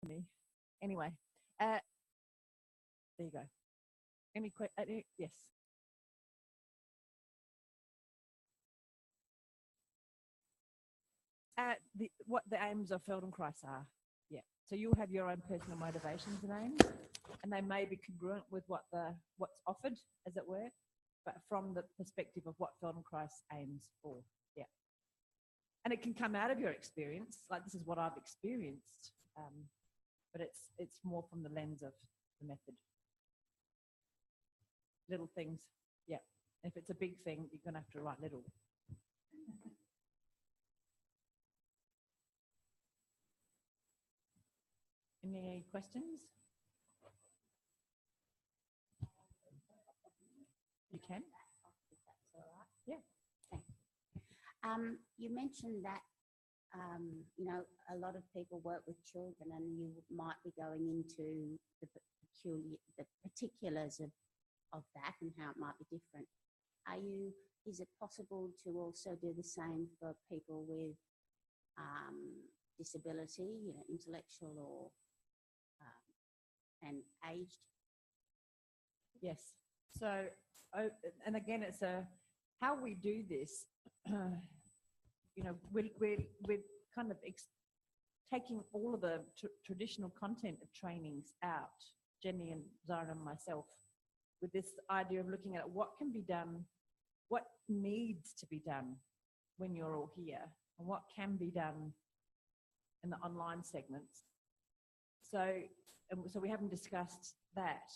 me. Anyway, there you go. Any questions? Yes. What the aims of Feldenkrais are. Yeah. So you'll have your own personal motivations and aims, and they may be congruent with what's offered, as it were, but from the perspective of what Feldenkrais aims for. Yeah. And it can come out of your experience, like this is what I've experienced, but it's more from the lens of the method. Little things, yeah. If it's a big thing, you're going to have to write little. Any questions? You can. Yeah. Thanks. You mentioned that a lot of people work with children, and you might be going into the particulars of that and how it might be different. Is it possible to also do the same for people with disability, intellectual or and aged? Yes. So, and again, it's how we do this. We're kind of taking all of the traditional content of trainings out, Jenny and Zara and myself, with this idea of looking at what can be done, what needs to be done when you're all here, and what can be done in the online segments. So we haven't discussed that,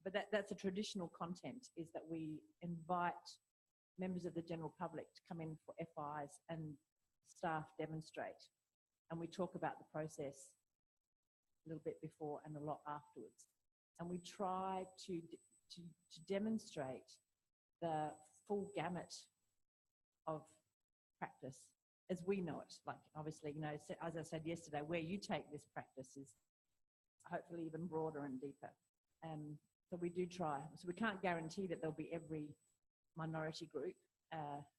but that's a traditional content, is that we invite members of the general public to come in for FIs and staff demonstrate. And we talk about the process a little bit before and a lot afterwards. And we try to demonstrate the full gamut of practice as we know it. Like, obviously, as I said yesterday, where you take this practice is hopefully even broader and deeper. So we do try. So we can't guarantee that there'll be every minority group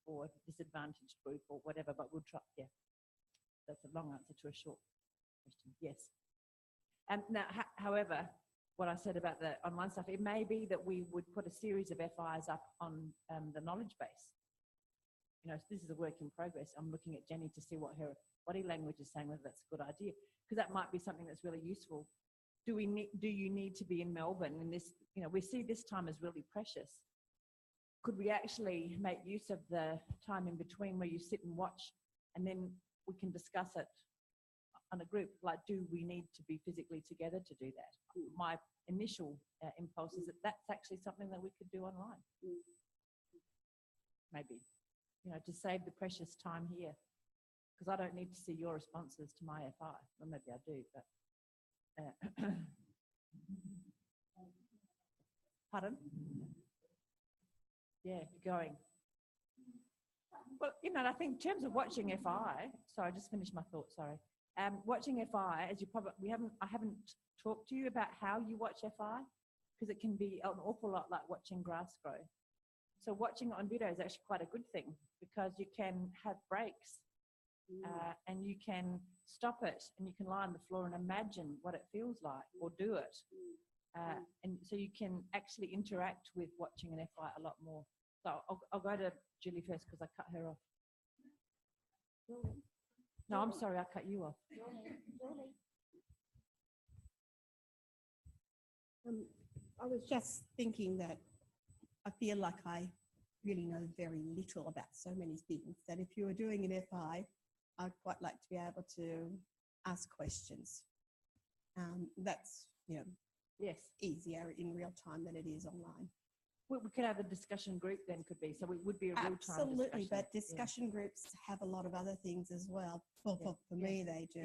or disadvantaged group or whatever, but we'll try. Yeah, that's a long answer to a short question. Yes. Now, however, what I said about the online stuff, it may be that we would put a series of FIs up on the knowledge base. This is a work in progress. I'm looking at Jenny to see what her body language is saying, whether that's a good idea, because that might be something that's really useful. Do you need to be in Melbourne? And this, we see this time as really precious. Could we actually make use of the time in between where you sit and watch, and then we can discuss it on a group? Like, do we need to be physically together to do that? My initial impulse is that that's actually something that we could do online. Maybe, to save the precious time here, because I don't need to see your responses to my FI. Well, maybe I do, but. Pardon? Yeah, going. Well, I think in terms of watching FI, sorry, I just finished my thought, sorry. Watching FI, as you probably, I haven't talked to you about how you watch FI, because it can be an awful lot like watching grass grow. So watching it on video is actually quite a good thing, because you can have breaks and you can stop it, and you can lie on the floor and imagine what it feels like, or do it. And so you can actually interact with watching an FI a lot more. So I'll go to Julie first, because I cut her off. No, I'm sorry, I cut you off. I was just thinking that I feel like I really know very little about so many things, that if you were doing an FI, I'd quite like to be able to ask questions. That's, yes, easier in real time than it is online. We could have a discussion group then, could be. So it would be a real-time discussion. Absolutely, but discussion groups have a lot of other things as well. Well, for me, they do.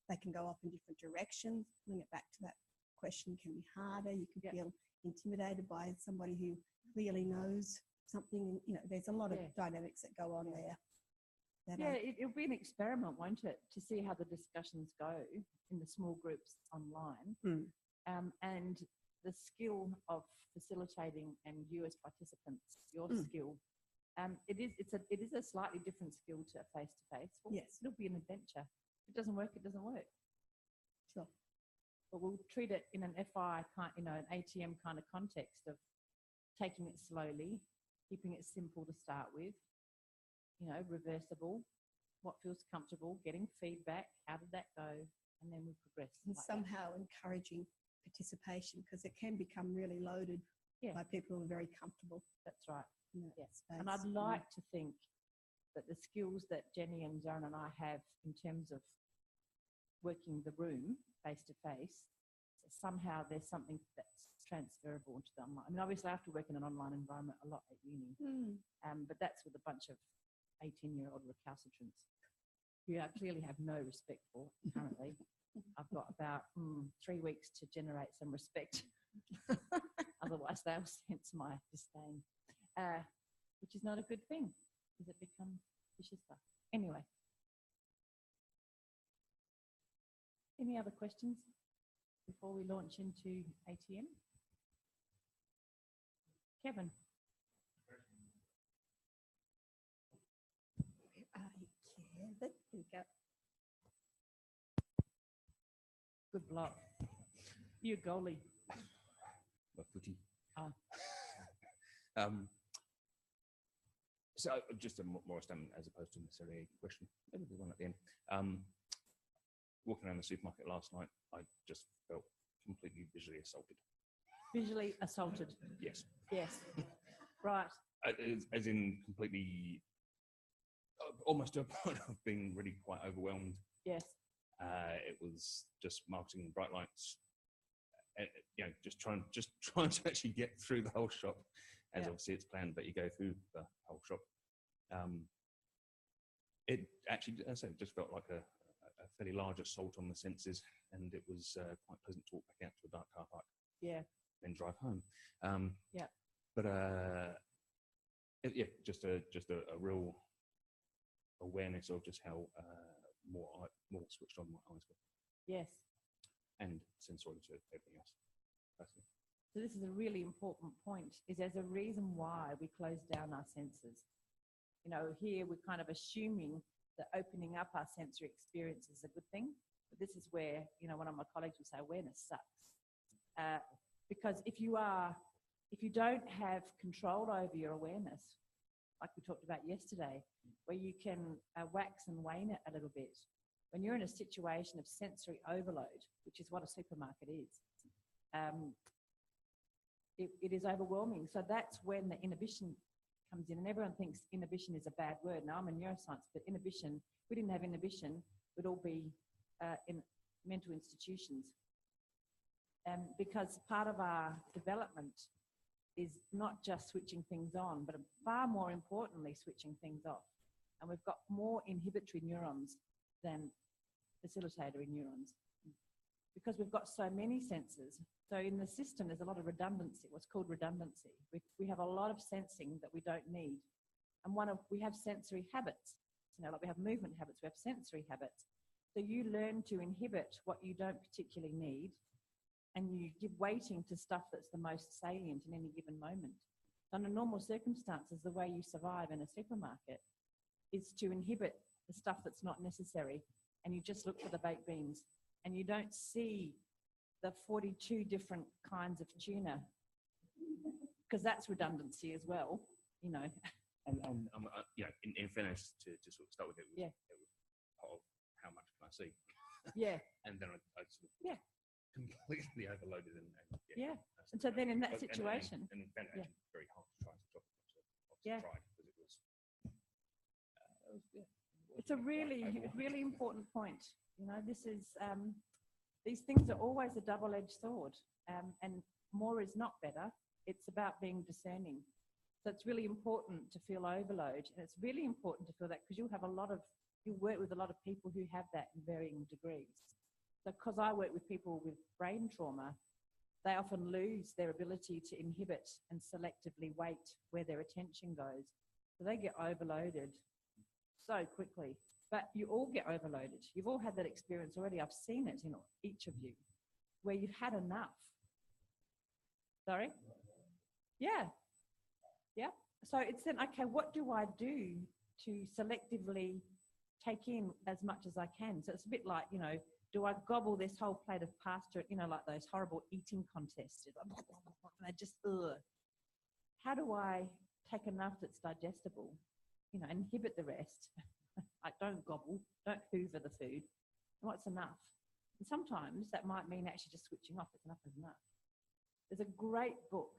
They can go off in different directions. Bring it back to that question can be harder. You can feel intimidated by somebody who clearly knows something. There's a lot of dynamics that go on there. It'll be an experiment, won't it, to see how the discussions go in the small groups online. And the skill of facilitating, and you as participants, your skill, it is a slightly different skill to face-to-face. Well, yes, it'll be an adventure. If it doesn't work, it doesn't work. but we'll treat it in an FI kind, an ATM kind of context of taking it slowly, keeping it simple to start with, reversible, what feels comfortable, getting feedback, how did that go, and then we progress. And like that. somehow encouraging participation, because it can become really loaded by people who are very comfortable. That's right. In that space. And I'd like to think that the skills that Jenny and Zoran and I have in terms of working the room face to face, somehow there's something that's transferable into the online. I mean, obviously I have to work in an online environment a lot at uni, but that's with a bunch of 18-year-old recalcitrants who I clearly have no respect for currently. I've got about 3 weeks to generate some respect. Otherwise they'll sense my disdain, which is not a good thing because it becomes vicious stuff. Anyway. Any other questions before we launch into ATM? Kevin. There you go. Good block. You goalie. My footy. Ah. So just a more a statement as opposed to necessarily a question. Maybe there's one at the end. Walking around the supermarket last night, I just felt completely visually assaulted. Visually assaulted. Yes. Yes. Right. As in completely, almost to a point of being really quite overwhelmed. Yes. It was just marketing bright lights, just trying to actually get through the whole shop, as obviously it's planned, but you go through the whole shop. It actually, as I said, just felt like a fairly large assault on the senses, and it was quite pleasant to walk back out to a dark car park. Yeah. Then drive home. Yeah. But just a real awareness of just how more switched on my eyes were. Yes. And sensory to everything else. Personally. So this is a really important point, is there's a reason why we close down our senses. Here we're kind of assuming that opening up our sensory experience is a good thing. But this is where, one of my colleagues would say awareness sucks. Because if you don't have control over your awareness, like we talked about yesterday, where you can wax and wane it a little bit, when you're in a situation of sensory overload, which is what a supermarket is, it is overwhelming. So that's when the inhibition comes in, and everyone thinks inhibition is a bad word. Now I'm in neuroscience, but inhibition, if we didn't have inhibition, we'd all be in mental institutions. Because part of our development is not just switching things on, but far more importantly, switching things off. And we've got more inhibitory neurons than facilitatory neurons because we've got so many sensors. So in the system, there's a lot of redundancy, what's called redundancy. We have a lot of sensing that we don't need. And we have sensory habits, like we have movement habits, we have sensory habits. So you learn to inhibit what you don't particularly need, and you give weighting to stuff that's the most salient in any given moment. Under normal circumstances, the way you survive in a supermarket is to inhibit the stuff that's not necessary, and you just look for the baked beans, and you don't see the 42 different kinds of tuna, because that's redundancy as well, And in fairness, to sort of start with, it was part of how much can I see? Yeah. And then I sort of completely overloaded and And so then in that situation, and then actually very hard to try to stop. Tried because it was. It's a really important point. This is these things are always a double-edged sword, and more is not better. It's about being discerning. So it's really important to feel overload, and it's really important to feel that because you work with a lot of people who have that in varying degrees. So because I work with people with brain trauma, they often lose their ability to inhibit and selectively weight where their attention goes. So they get overloaded so quickly. But you all get overloaded. You've all had that experience already. I've seen it in each of you, where you've had enough. Sorry? Yeah. So it's then, okay, what do I do to selectively take in as much as I can? So it's a bit like, do I gobble this whole plate of pasta, you know, like those horrible eating contests? And I just, ugh. How do I take enough that's digestible, you know, inhibit the rest? Like, don't gobble, don't hoover the food. What's enough? And sometimes that might mean actually just switching off. It's enough is enough. There's a great book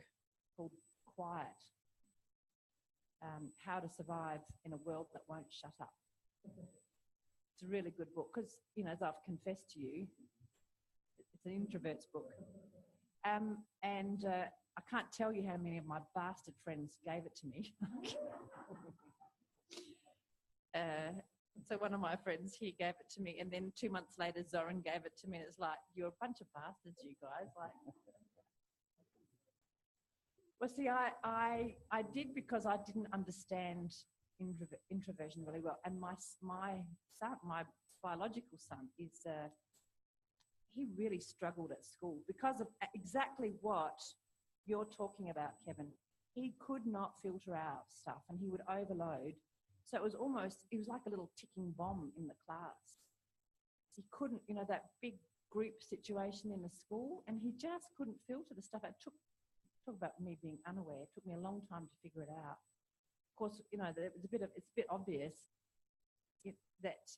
called Quiet, How to Survive in a World That Won't Shut Up. It's a really good book because, you know, as I've confessed to you, it's an introvert's book. I can't tell you how many of my bastard friends gave it to me. So one of my friends, he gave it to me, and then 2 months later, Zoran gave it to me, and it's like, you're a bunch of bastards, you guys. Like, well, see, I did because I didn't understand introversion really well, and my son, my biological son, is he really struggled at school because of exactly what you're talking about, Kevin. He could not filter out stuff, and he would overload. So it was like a little ticking bomb in the class. He couldn't, you know, that big group situation in the school, and he just couldn't filter the stuff. Talk about me being unaware. It took me a long time to figure it out. Of course, you know, it's a bit obvious that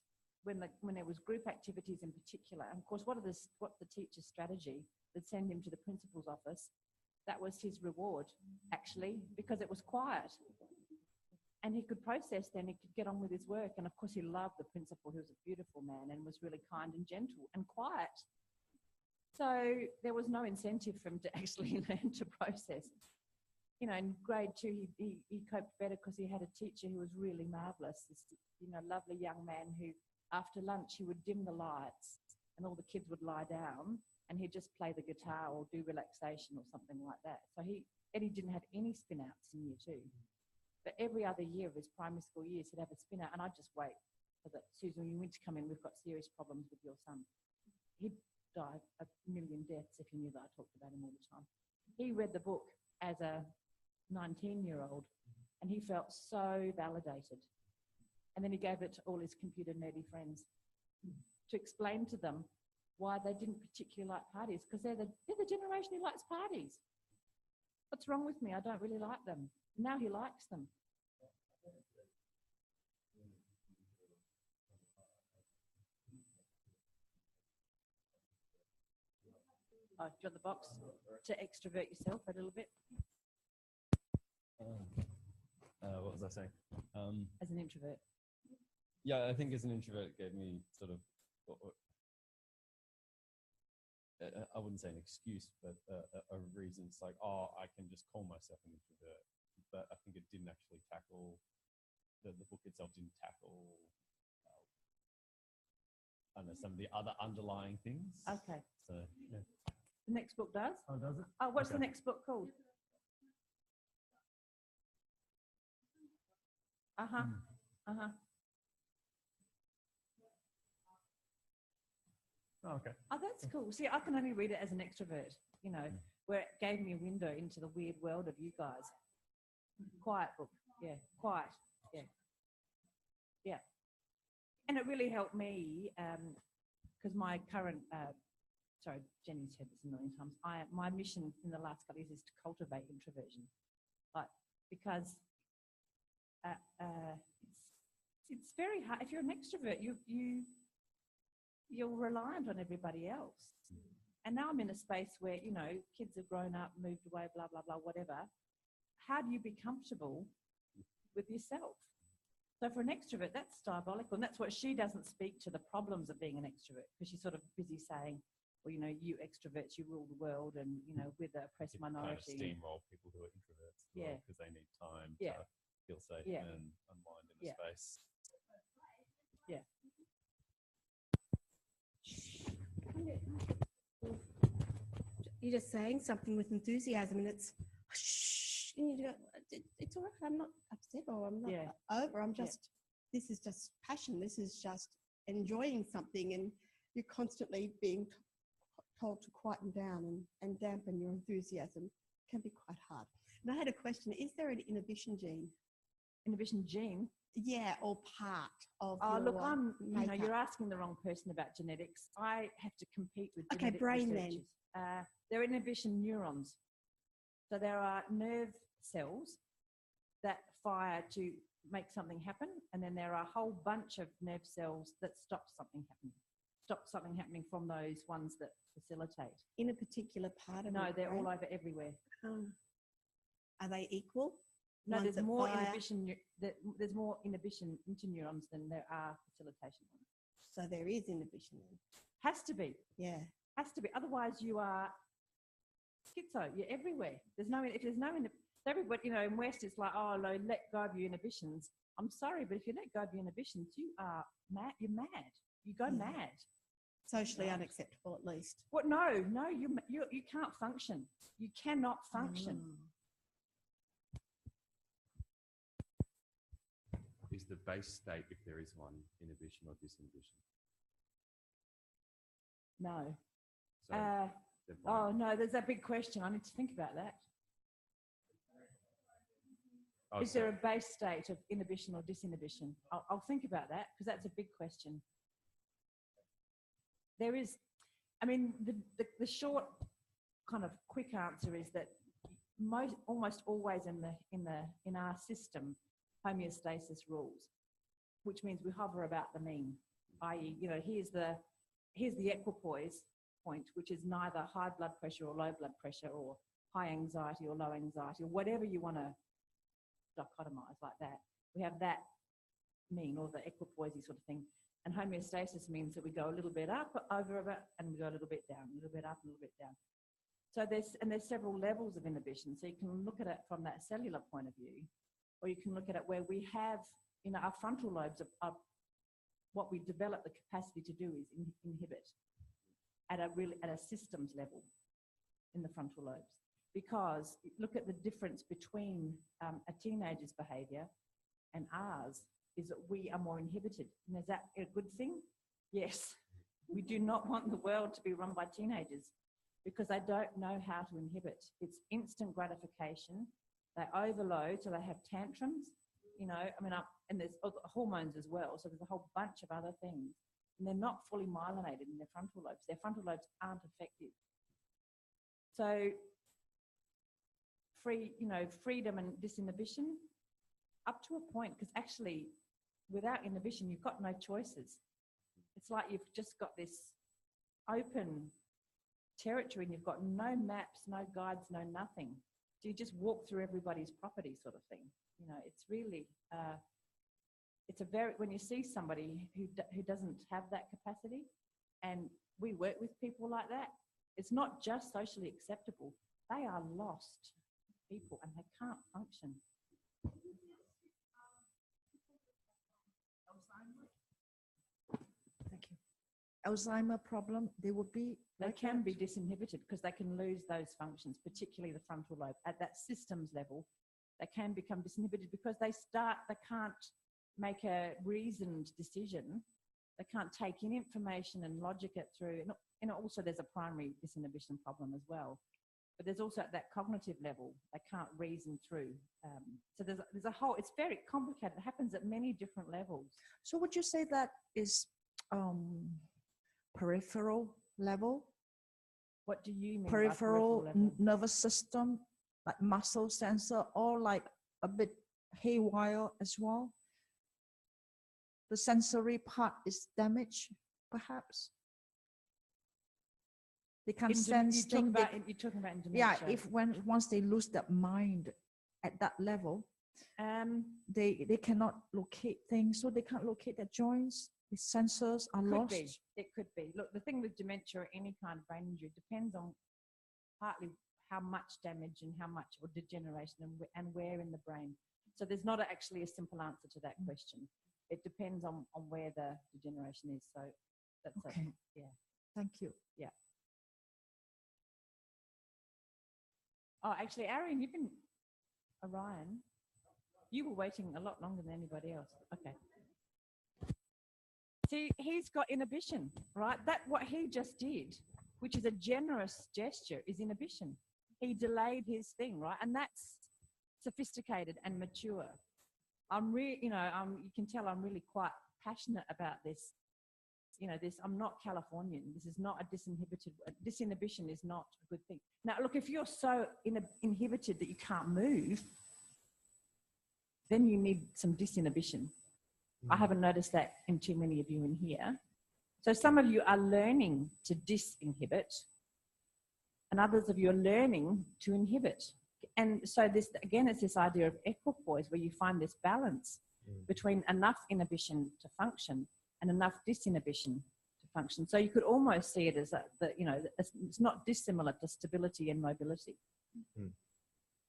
when there was group activities in particular, and of course, what's the teacher's strategy? They'd send him to the principal's office. That was his reward, actually, because it was quiet. And he could process then, he could get on with his work. And of course, he loved the principal, who was a beautiful man and was really kind and gentle and quiet. So there was no incentive for him to actually learn to process. You know, in grade 2, he coped better because he had a teacher who was really marvellous. This, you know, lovely young man who, after lunch, he would dim the lights and all the kids would lie down and he'd just play the guitar or do relaxation or something like that. So Eddie didn't have any spin-outs in year 2. But every other year of his primary school years, he'd have a spin-out, and I'd just wait for that. Susan, you need to come in. We've got serious problems with your son. He'd die a million deaths if he knew that I talked about him all the time. He read the book as a 19-year-old, and he felt so validated. And then he gave it to all his computer nerdy friends to explain to them why they didn't particularly like parties, because they're the generation who likes parties. What's wrong with me? I don't really like them. Now he likes them. Oh, do you want the box to extrovert yourself a little bit? What was I saying? As an introvert. Yeah, I think as an introvert, it gave me sort of, I wouldn't say an excuse, but a reason. It's like, oh, I can just call myself an introvert. But I think it didn't actually tackle, the book itself didn't tackle, I don't know, some of the other underlying things. Okay. So, yeah. The next book does? Oh, does it? Oh, what's Okay. the next book called? Uh-huh. Uh-huh. Oh, okay. Oh, that's cool. See, I can only read it as an extrovert, you know, where it gave me a window into the weird world of you guys. Quiet book. Yeah, quiet. Yeah. Yeah. And it really helped me because my current, sorry, Jenny's said this a million times, my mission in the last couple of years is to cultivate introversion. Like, because it's very hard. If you're an extrovert, you're reliant on everybody else. And now I'm in a space where, you know, kids have grown up, moved away, blah, blah, blah, whatever. How do you be comfortable with yourself? So for an extrovert, that's diabolical. And that's what she doesn't speak to, the problems of being an extrovert, because she's sort of busy saying, well, you know, you extroverts, you rule the world, and, you know, we're the oppressed minority. Kind of steamroll people who are introverts as well, because they need time to feel safe and unwind in a space. Yeah. You're just saying something with enthusiasm, and it's shh, and you go, it's all right, I'm not upset or I'm not over, I'm just, this is just passion, this is just enjoying something, and you're constantly being told to quieten down and dampen your enthusiasm. Can be quite hard. And I had a question, is there an inhibition gene? Inhibition gene? Yeah, or part of. Oh, look, your makeup. you're asking the wrong person about genetics. I have to compete with Okay, genetic brain then. researchers. They're inhibition neurons. So there are nerve cells that fire to make something happen, and then there are a whole bunch of nerve cells that stop something happening from those ones that facilitate. In a particular part of No, your they're brain? all over everywhere. Are they equal? No, Ones there's that more fire- inhibition. There's more inhibition interneurons than there are facilitation ones. So there is inhibition then. Has to be. Yeah. Has to be. Otherwise, you are schizo. You're everywhere. If there's no, everybody, in West, it's like, oh, no, let go of your inhibitions. I'm sorry, but if you let go of your inhibitions, you are mad. You're mad. You go mad. Socially Right. unacceptable, at least. What? No, you can't function. You cannot function. Is the base state, if there is one, inhibition or disinhibition? No. So they're Oh, both- no, there's a big question. I need to think about that. Oh, Is there a base state of inhibition or disinhibition? I'll think about that because that's a big question. There is, the short kind of quick answer is that almost always in our system, homeostasis rules, which means we hover about the mean, i.e., here's the equipoise point, which is neither high blood pressure or low blood pressure or high anxiety or low anxiety or whatever you want to dichotomize like that. We have that mean, or the equipoise sort of thing. And homeostasis means that we go a little bit up over about, and we go a little bit down, a little bit up, a little bit down. So there's several levels of inhibition. So you can look at it from that cellular point of view, or you can look at it where we have, our frontal lobes are what we develop the capacity to do is inhibit at a systems level in the frontal lobes. Because look at the difference between a teenager's behavior and ours is that we are more inhibited. And is that a good thing? Yes. We do not want the world to be run by teenagers because they don't know how to inhibit. It's instant gratification. They overload, so they have tantrums, and there's other hormones as well. So there's a whole bunch of other things. And they're not fully myelinated in their frontal lobes. Their frontal lobes aren't effective. So freedom and disinhibition up to a point, because actually without inhibition, you've got no choices. It's like you've just got this open territory and you've got no maps, no guides, no nothing. So you just walk through everybody's property sort of thing. It's really, when you see somebody who doesn't have that capacity, and we work with people like that, it's not just socially acceptable. They are lost people and they can't function. Thank you. Alzheimer problem, they would be. They like can that? be disinhibited because they can lose those functions, particularly the frontal lobe. At that systems level, they can become disinhibited because they can't make a reasoned decision. They can't take in information and logic it through. And also there's a primary disinhibition problem as well. But there's also at that cognitive level, they can't reason through. So there's a whole, it's very complicated. It happens at many different levels. So would you say that is peripheral level? What do you mean by Peripheral level? nervous system, like muscle sensor, or like a bit haywire as well? The sensory part is damaged, perhaps? They can sense things. You're talking about in Yeah, dementia. once they lose their mind at that level, they cannot locate things, so they can't locate their joints. The sensors are lost. It could be. Look, the thing with dementia or any kind of brain injury depends on partly how much damage and how much or degeneration and where in the brain. So there's not actually a simple answer to that question. It depends on where the degeneration is. So that's Okay. yeah. Thank you. Yeah. Oh, actually, Arian, Orion, you were waiting a lot longer than anybody else. Okay. See, he's got inhibition, right? What he just did, which is a generous gesture, is inhibition. He delayed his thing, right? And that's sophisticated and mature. I'm really, you can tell I'm really quite passionate about this. I'm not Californian. This is not a disinhibition is not a good thing. Now, look, if you're so inhibited that you can't move, then you need some disinhibition. I haven't noticed that in too many of you in here. So some of you are learning to disinhibit, and others of you are learning to inhibit. And so this, again, it's this idea of equipoise, where you find this balance between enough inhibition to function and enough disinhibition to function. So you could almost see it as it's not dissimilar to stability and mobility.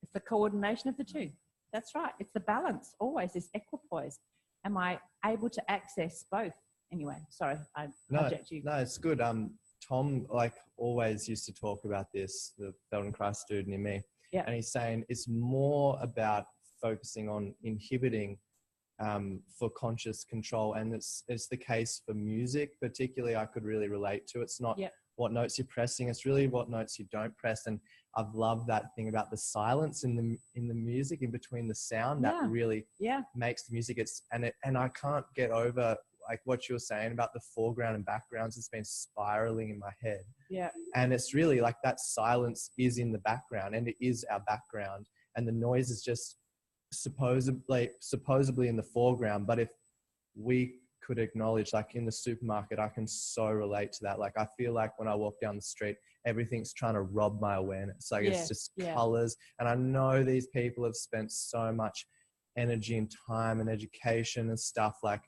It's the coordination of the two. That's right. It's the balance, always this equipoise. Am I able to access both? Anyway, sorry, I hijacked you. No, it's good. Tom, like, always used to talk about this, the Feldenkrais student in me. Yeah. And he's saying it's more about focusing on inhibiting for conscious control. And it's the case for music, particularly, I could really relate to. It's not what notes you're pressing, it's really what notes you don't press. And I've loved that thing about the silence in the music, in between the sound, that really makes the music. And I can't get over, like, what you were saying about the foreground and backgrounds. It's been spiraling in my head. Yeah. And it's really like that silence is in the background, and it is our background, and the noise is just supposedly in the foreground. But if we could acknowledge, like in the supermarket, I can so relate to that. Like, I feel like when I walk down the street, everything's trying to rob my awareness. Like, it's just colors. And I know these people have spent so much energy and time and education and stuff, like,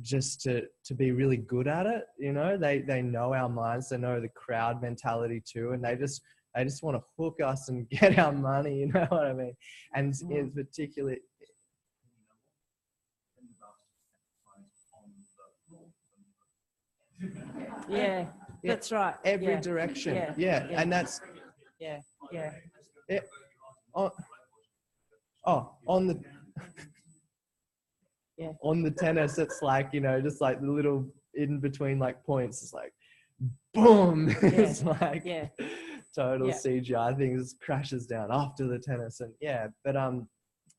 just to be really good at it. They know our minds, they know the crowd mentality too, and they just want to hook us and get our money, you know what I mean? And in particular, That's right. Every direction. And that's on the on the tennis, it's like, just like the little in between, like, points, it's like boom. It's like total CGI thing, just crashes down after the tennis. And but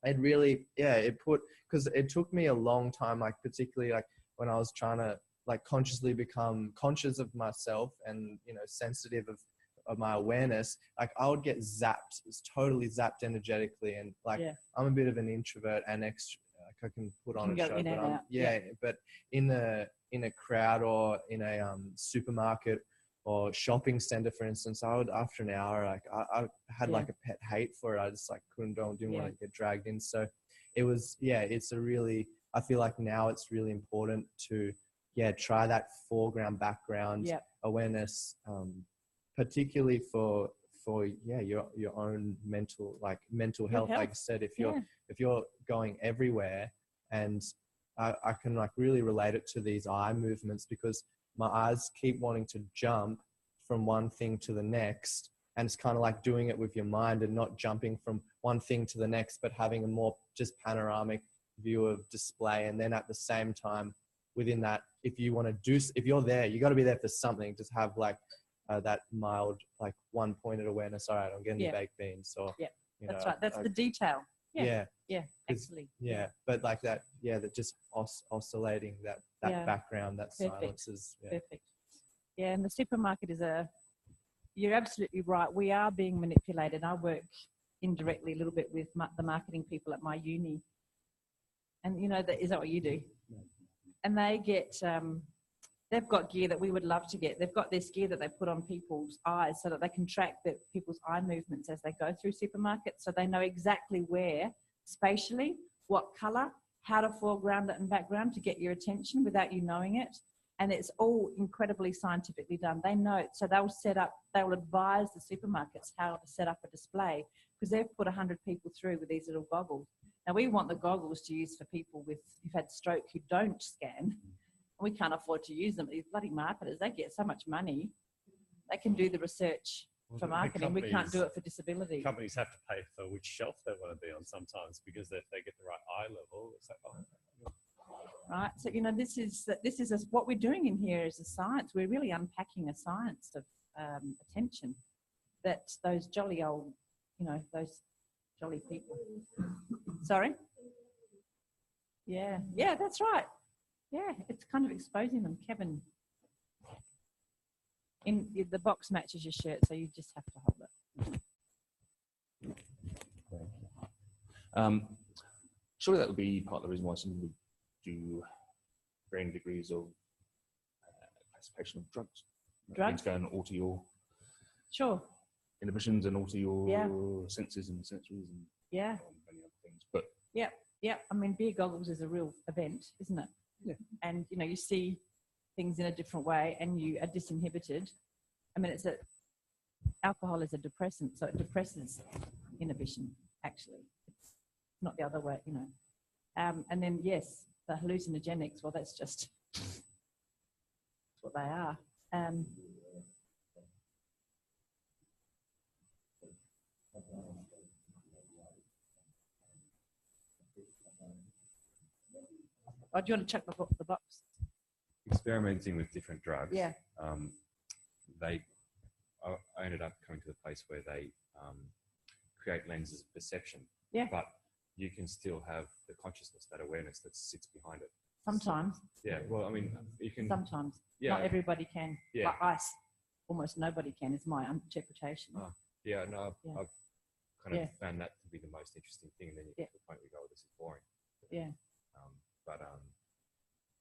it really because it took me a long time, like, particularly like when I was trying to, like, consciously become conscious of myself and sensitive of my awareness. Like, I would get zapped. It's totally zapped energetically, and like I'm a bit of an introvert and extra. Like, I can put on a show, but but in a crowd or in a supermarket or shopping center, for instance, I would, after an hour, like I had like a pet hate for it. I just like didn't want to get dragged in. So it was it's a really, I feel like now it's really important to try that foreground background awareness, particularly for your own mental health. Like I said, if you're going everywhere, and I can, like, really relate it to these eye movements, because my eyes keep wanting to jump from one thing to the next, and it's kind of like doing it with your mind and not jumping from one thing to the next, but having a more just panoramic view of display. And then at the same time, within that, if you're there, you got to be there for something. Just have like that mild, like, one-pointed awareness. All right, I'm getting the baked beans. Or that's right. That's the detail. Actually. But like that, that just oscillating that background, that silence is perfect. And the supermarket is you're absolutely right. We are being manipulated. I work indirectly a little bit with the marketing people at my uni, and is that what you do? And they get, they've got gear that we would love to get. They've got this gear that they put on people's eyes so that they can track people's eye movements as they go through supermarkets. So they know exactly where, spatially, what color, how to foreground it and background to get your attention without you knowing it. And it's all incredibly scientifically done. They know it. So they'll advise the supermarkets how to set up a display, because they've put 100 people through with these little goggles. Now, we want the goggles to use for people who've had stroke who don't scan. We can't afford to use them. These bloody marketers, they get so much money. They can do the research for marketing. We can't do it for disability. Companies have to pay for which shelf they want to be on sometimes, because if they get the right eye level, it's like, right. So, this is what we're doing in here is a science. We're really unpacking a science of attention that those jolly old, those jolly people. Sorry? Yeah, yeah, that's right. Yeah, it's kind of exposing them. Kevin, the box matches your shirt, so you just have to hold it. Surely that would be part of the reason why someone would do varying degrees of classification of drugs. Drugs? Going all to your Sure. inhibitions and all to your senses and sensories and Yeah. many other things. But Yeah. I mean, beer goggles is a real event, isn't it? Yeah. And, you know, you see things in a different way and you are disinhibited. I mean, alcohol is a depressant, so it depresses inhibition, actually. It's not the other way, you know. And then, yes, the hallucinogenics, well, that's just what they are. Oh, do you want to check the box? Experimenting with different drugs. Yeah. I ended up coming to the place where they create lenses of perception. Yeah. But you can still have the consciousness, that awareness that sits behind it. Sometimes. Yeah. Well, I mean, you can. Sometimes. Yeah. Not everybody can. Yeah. Like ice, almost nobody can, is my interpretation. Oh, yeah. No, Yeah. I've kind of Yeah. found that to be the most interesting thing. And then you get to the point where you go, oh, this is boring. Yeah.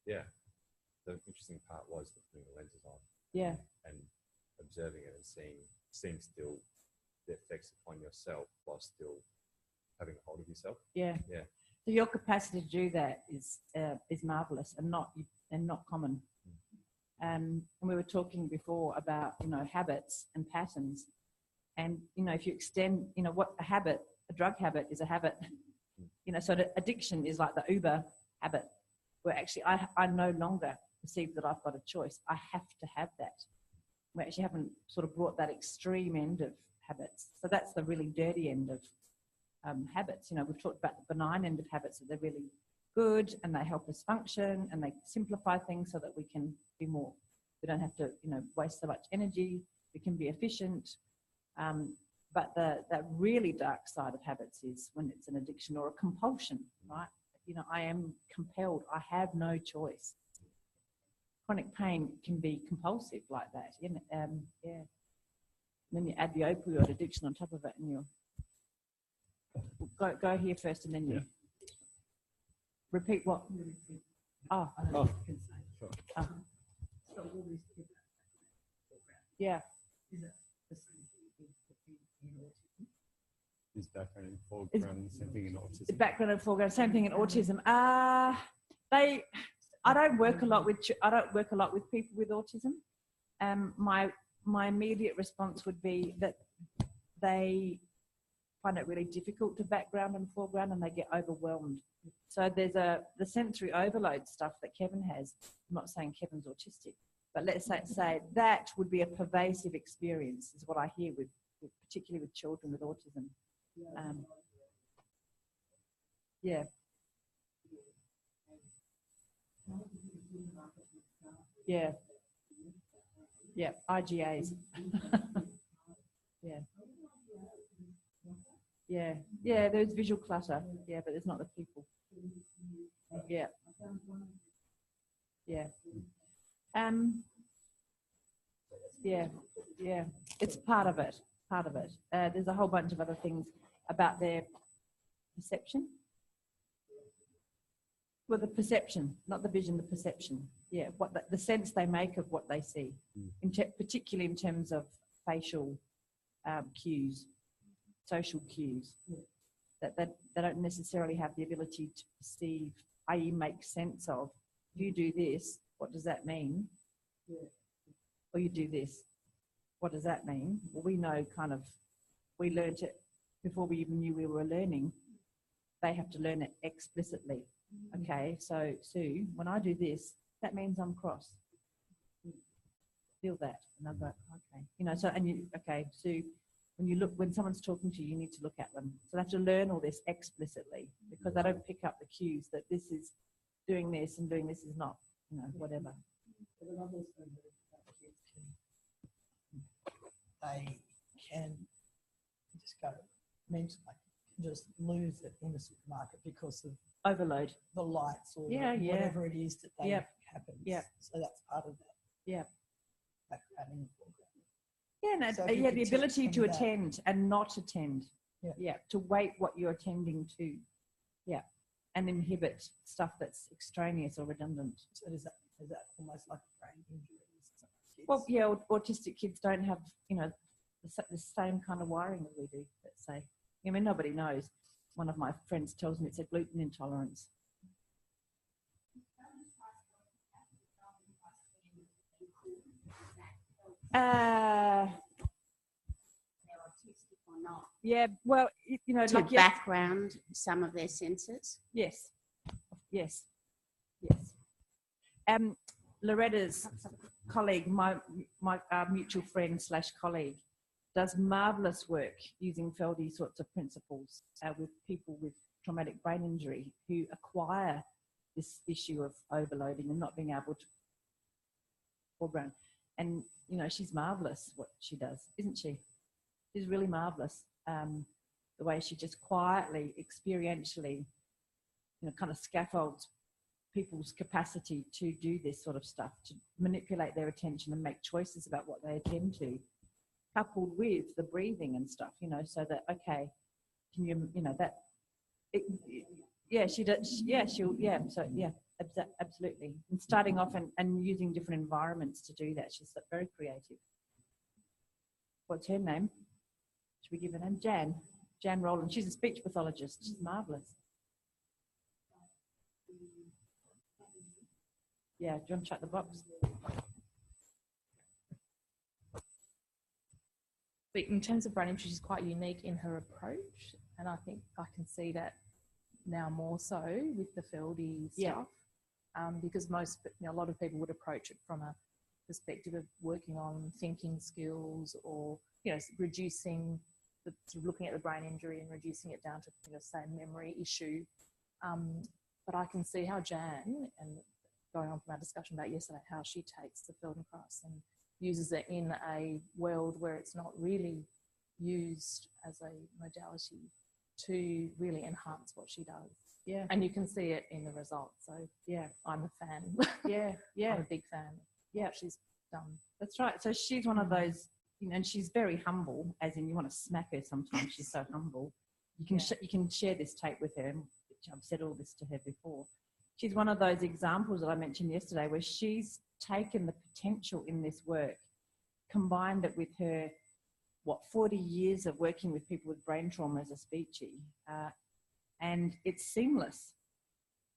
Yeah. The interesting part was putting the lenses on Yeah. and observing it and seeing still the effects upon yourself while still having a hold of yourself. Yeah. Yeah. So your capacity to do that is marvelous and not common. And we were talking before about, you know, habits and patterns. And, you know, if you extend, you know, what a drug habit is a habit, you know, so the addiction is like the Uber habit, where actually I no longer perceive that I've got a choice. I have to have that. We actually haven't sort of brought that extreme end of habits. So that's the really dirty end of habits. You know, we've talked about the benign end of habits, that they're really good and they help us function and they simplify things so that we can be more, we don't have to, you know, waste so much energy, we can be efficient. But that really dark side of habits is when it's an addiction or a compulsion, right? You know, I am compelled, I have no choice. Chronic pain can be compulsive like that. Yeah. And then you add the opioid addiction on top of it and you'll go here first and then you repeat what? Oh. Yeah. Is background and foreground the same thing in autism? Background and foreground, same thing in autism. I don't work a lot with people with autism. My immediate response would be that they find it really difficult to background and foreground and they get overwhelmed. So there's the sensory overload stuff that Kevin has. I'm not saying Kevin's autistic, but let's say that would be a pervasive experience, is what I hear with particularly with children with autism. Yeah. Yeah. Yeah. IGAs. Yeah. Yeah. Yeah. There's visual clutter. Yeah, but there's not the people. Yeah. Yeah. Yeah. Yeah. It's part of it. Part of it. There's a whole bunch of other things about their perception. Well, the perception, not the vision, the perception. Yeah, what the sense they make of what they see, particularly in terms of facial cues, social cues, that they don't necessarily have the ability to perceive, i.e. make sense of. If you do this, what does that mean? Or you do this, what does that mean? Well, we know we learned it before we even knew we were learning. They have to learn it explicitly. Okay, so Sue, when I do this, that means I'm cross. Feel that. And I'm like, okay. You know, so, Sue, when someone's talking to you, you need to look at them. So they have to learn all this explicitly because they don't pick up the cues that this is doing this and doing this is not, you know, whatever. They can just go, means like just lose it in the supermarket because of overload. the lights or Yeah, yeah. whatever it is that they Yep. happens. Yep. So that's part of that. Yep. Background and foreground. Yeah, no, So if you yeah, could the teach ability them to that. attend and not attend. Yeah. To weight what you're attending to. Yeah, and inhibit stuff that's extraneous or redundant. So is that almost like a brain injury? Well, yeah, autistic kids don't have, the same kind of wiring that we do, let's say. I mean, nobody knows. One of my friends tells me it's a gluten intolerance. They're autistic or not. Yeah, well, To like background some of their senses. yes. Loretta's colleague, my mutual friend / colleague, does marvelous work using Feldy sorts of principles with people with traumatic brain injury who acquire this issue of overloading and not being able to foreground. And she's marvelous what she does, isn't she? She's really marvelous. The way she just quietly, experientially, kind of scaffolds people's capacity to do this sort of stuff, to manipulate their attention and make choices about what they attend to, coupled with the breathing and stuff, so that, okay, can you, she does, absolutely. And starting off and using different environments to do that. She's very creative. What's her name? Should we give her name? Jan Rowland. She's a speech pathologist. She's marvelous. Yeah, do you want to check the box? But in terms of brain injury, she's quite unique in her approach, and I think I can see that now more so with the Feldy stuff, because a lot of people would approach it from a perspective of working on thinking skills or reducing the sort of looking at the brain injury and reducing it down to say a memory issue. But I can see how Jan, and going on from our discussion about yesterday, how she takes the Feldenkrais and uses it in a world where it's not really used as a modality to really enhance what she does. Yeah. And you can see it in the results. So yeah, I'm a fan. Yeah. I'm a big fan. Yeah, she's done. That's right. So she's one of those, and she's very humble, as in you want to smack her sometimes. She's so humble. You can you can share this tape with her, which I've said all this to her before. She's one of those examples that I mentioned yesterday where she's taken the potential in this work, combined it with her, 40 years of working with people with brain trauma as a speechie, and it's seamless.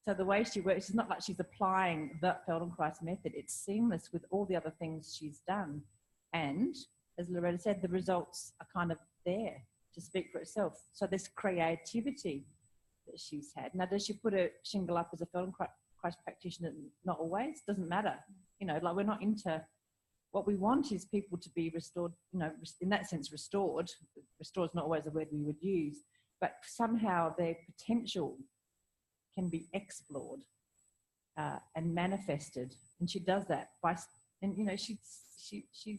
So the way she works, it's not like she's applying the Feldenkrais method, it's seamless with all the other things she's done. And as Loretta said, the results are kind of there to speak for itself. So this creativity that she's had. Now, does she put a shingle up as a Feldenkrais practitioner? Not always, doesn't matter. Like we're not into, what we want is people to be restored, in that sense restored. Restore is not always a word we would use, but somehow their potential can be explored and manifested. And she does that by, and she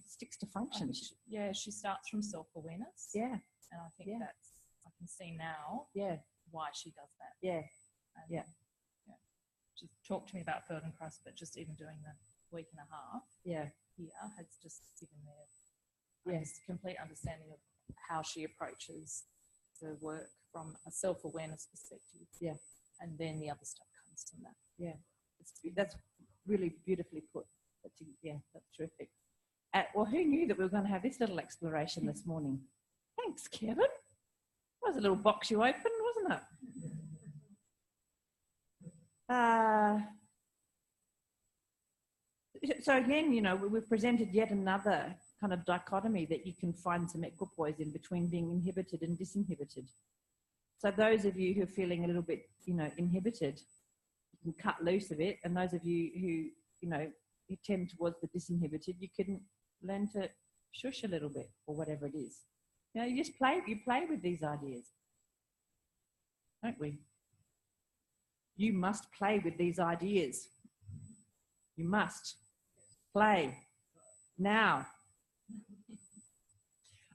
sticks to function. She starts from self-awareness. Yeah. And I think that's, I can see now why she does that. Yeah. And she's talked to me about Feldenkrais, but just even doing the week and a half here has just given me a complete understanding of how she approaches the work from a self-awareness perspective. Yeah. And then the other stuff comes from that. Yeah. That's really beautifully put. That's terrific. Well, who knew that we were going to have this little exploration this morning? Thanks, Kevin. That was a little box you opened, wasn't it? So again, we've presented yet another kind of dichotomy that you can find some equipoise in between being inhibited and disinhibited. So those of you who are feeling a little bit, inhibited, you can cut loose a bit. And those of you who, you tend towards the disinhibited, you can learn to shush a little bit or whatever it is. You just play with these ideas, don't we? You must play with these ideas. You must play now.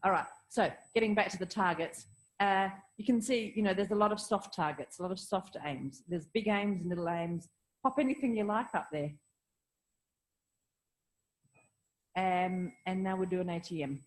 All right, so getting back to the targets, You can see, you know, there's a lot of soft targets, a lot of soft aims. There's big aims, little aims. Pop anything you like up there. And now we'll do an ATM.